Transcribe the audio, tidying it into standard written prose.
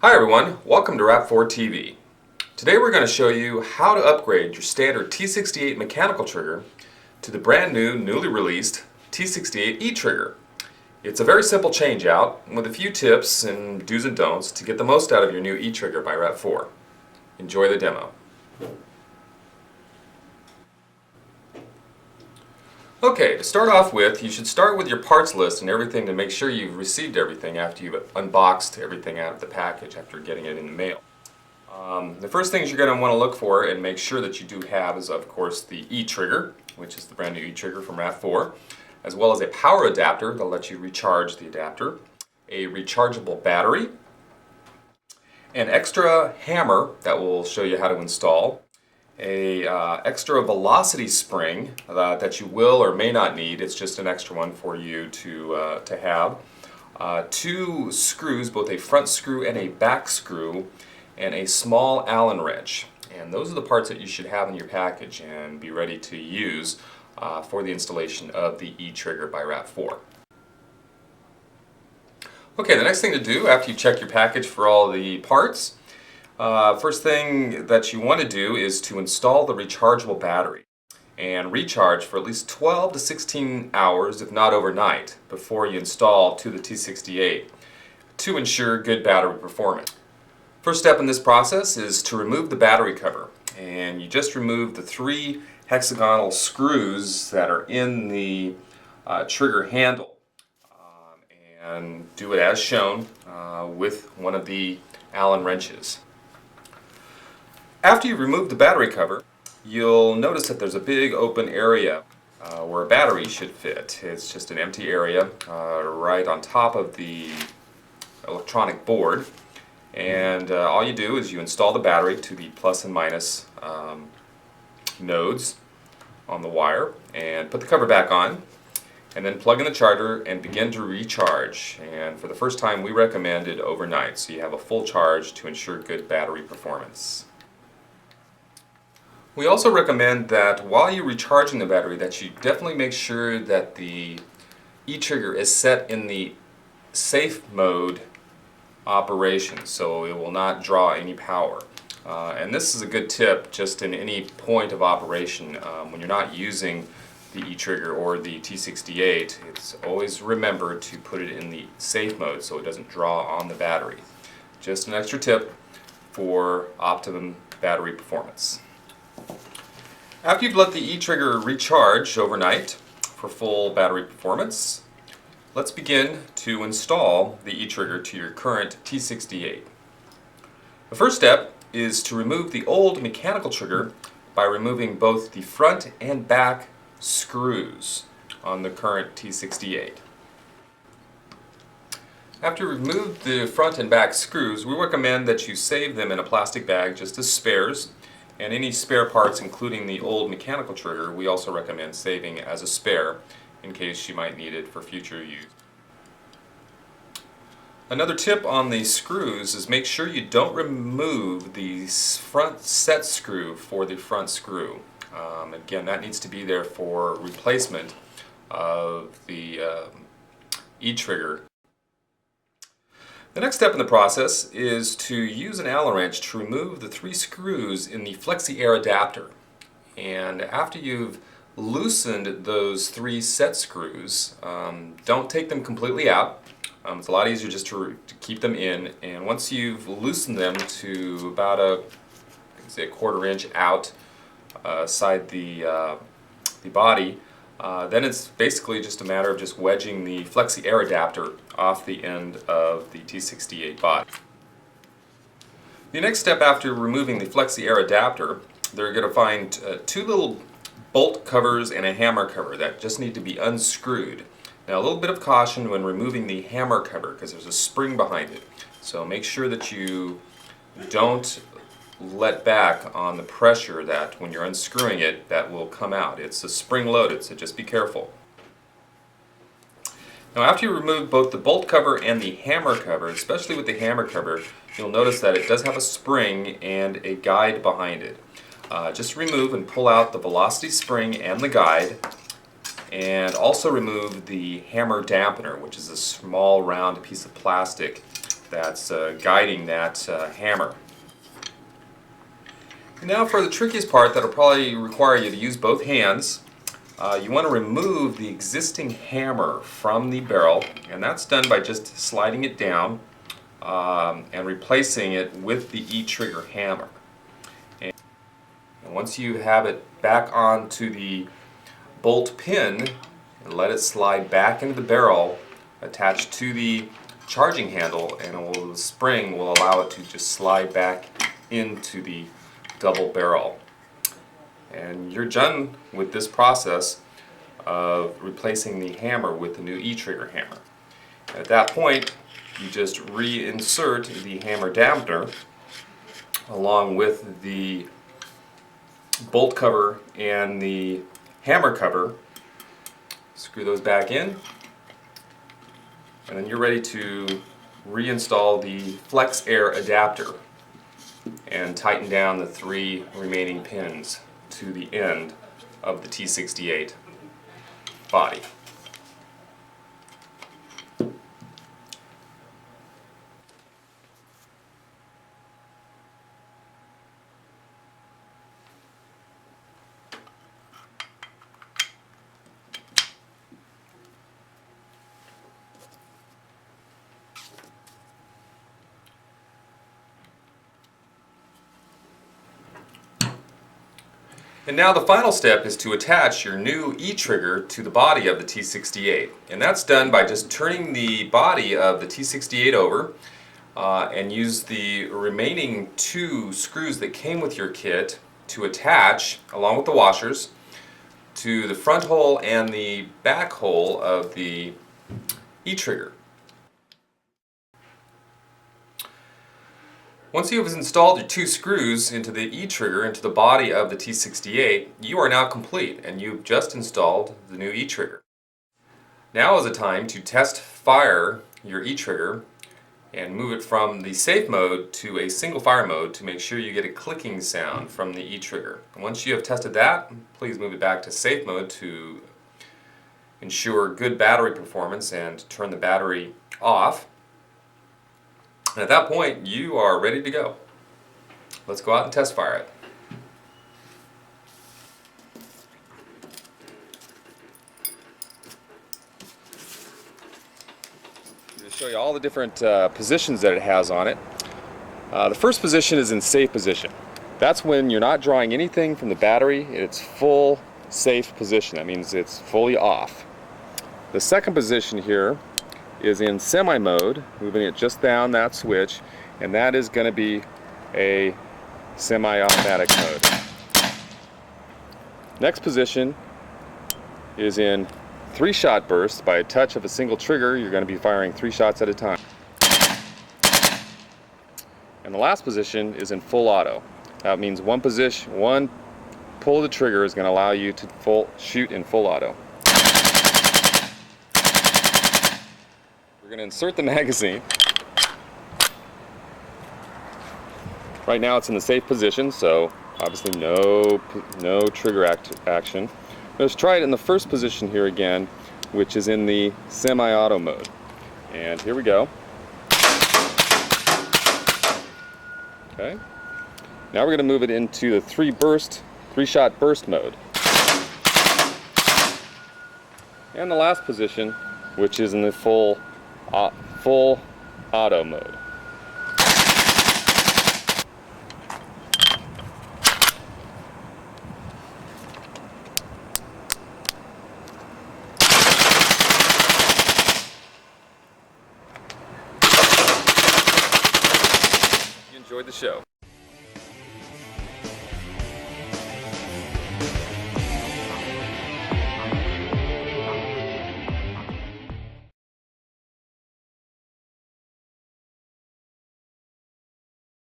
Hi everyone, welcome to RAP4 TV. Today we're going to show you how to upgrade your standard T68 mechanical trigger to the brand new, newly released T68 E-trigger. It's a very simple change out with a few tips and do's and don'ts to get the most out of your new E-trigger by RAP4. Enjoy the demo. Okay, to start off with, you should start with your parts list and everything to make sure you've received everything after you've unboxed everything out of the package after getting it in the mail. The first things you're going to want to look for and make sure that you do have is, of course, the E-trigger, which is the brand new E-trigger from RAP4, as well as a power adapter that lets you recharge the adapter, a rechargeable battery, an extra hammer that will show you how to install, a extra velocity spring that you will or may not need. It's just an extra one for you to have. Two screws, both a front screw and a back screw, and a small Allen wrench. And those are the parts that you should have in your package and be ready to use for the installation of the E-trigger by RAP4. Okay, the next thing to do after you check your package for all the parts, first thing that you want to do is to install the rechargeable battery and recharge for at least 12 to 16 hours, if not overnight, before you install to the T68 to ensure good battery performance. First step in this process is to remove the battery cover, and you just remove the 3 hexagonal screws that are in the trigger handle, and do it as shown with one of the Allen wrenches. After you remove the battery cover, you'll notice that there's a big open area where a battery should fit. It's just an empty area right on top of the electronic board, and all you do is you install the battery to the plus and minus nodes on the wire and put the cover back on, and then plug in the charger and begin to recharge. And for the first time, we recommend it overnight so you have a full charge to ensure good battery performance. We also recommend that while you're recharging the battery that you definitely make sure that the E-trigger is set in the safe mode operation so it will not draw any power. And this is a good tip just in any point of operation when you're not using the E-trigger or the T68. It's always remember to put it in the safe mode so it doesn't draw on the battery. Just an extra tip for optimum battery performance. After you've let the E-trigger recharge overnight for full battery performance, let's begin to install the E-trigger to your current T68. The first step is to remove the old mechanical trigger by removing both the front and back screws on the current T68. After you've removed the front and back screws, we recommend that you save them in a plastic bag just as spares. And any spare parts, including the old mechanical trigger, we also recommend saving as a spare in case you might need it for future use. Another tip on the screws is make sure you don't remove the front set screw for the front screw. Again, that needs to be there for replacement of the E-trigger. The next step in the process is to use an Allen wrench to remove the 3 screws in the Flexi-Air adapter. And after you've loosened those 3 set screws, don't take them completely out. It's a lot easier just to keep them in. And once you've loosened them to about a 1/4 inch out side the body, then it's basically just a matter of just wedging the Flexi-Air adapter off the end of the T68 body. The next step after removing the Flexi-Air adapter, they're going to find 2 little bolt covers and a hammer cover that just need to be unscrewed. Now, a little bit of caution when removing the hammer cover because there's a spring behind it. So make sure that you don't let back on the pressure that when you're unscrewing it that will come out. It's a spring loaded, so just be careful. Now, after you remove both the bolt cover and the hammer cover, especially with the hammer cover, you'll notice that it does have a spring and a guide behind it. Just remove and pull out the velocity spring and the guide, and also remove the hammer dampener, which is a small round piece of plastic that's guiding that hammer. And now for the trickiest part that'll probably require you to use both hands. You want to remove the existing hammer from the barrel, and that's done by just sliding it down and replacing it with the E-trigger hammer. And once you have it back onto the bolt pin, let it slide back into the barrel attached to the charging handle, and the spring will allow it to just slide back into the double barrel. And you're done with this process of replacing the hammer with the new E-trigger hammer. At that point, you just reinsert the hammer dampener along with the bolt cover and the hammer cover. Screw those back in, and then you're ready to reinstall the Flex Air adapter and tighten down the 3 remaining pins to the end of the T68 body. And now the final step is to attach your new E-trigger to the body of the T68. And that's done by just turning the body of the T68 over and use the remaining 2 screws that came with your kit to attach, along with the washers, to the front hole and the back hole of the E-trigger. Once you have installed your 2 screws into the E-trigger into the body of the T68, you are now complete, and you've just installed the new E-trigger. Now is the time to test fire your E-trigger and move it from the safe mode to a single fire mode to make sure you get a clicking sound from the E-trigger. Once you have tested that, please move it back to safe mode to ensure good battery performance and turn the battery off. And at that point, you are ready to go. Let's go out and test fire it. To show you all the different positions that it has on it. The first position is in safe position. That's when you're not drawing anything from the battery. It's full safe position. That means it's fully off. The second position here is in semi mode, moving it just down that switch, and that is going to be a semi-automatic mode. Next position is in 3-shot bursts. By a touch of a single trigger, you're going to be firing 3 shots at a time. And the last position is in full auto. That means one pull of the trigger is going to allow you to shoot in full auto. We're going to insert the magazine. Right now it's in the safe position, so obviously no trigger action. Let's try it in the first position here again, which is in the semi-auto mode. And here we go. Okay. Now we're going to move it into the 3-shot burst mode. And the last position, which is in the full auto mode. You enjoyed the show.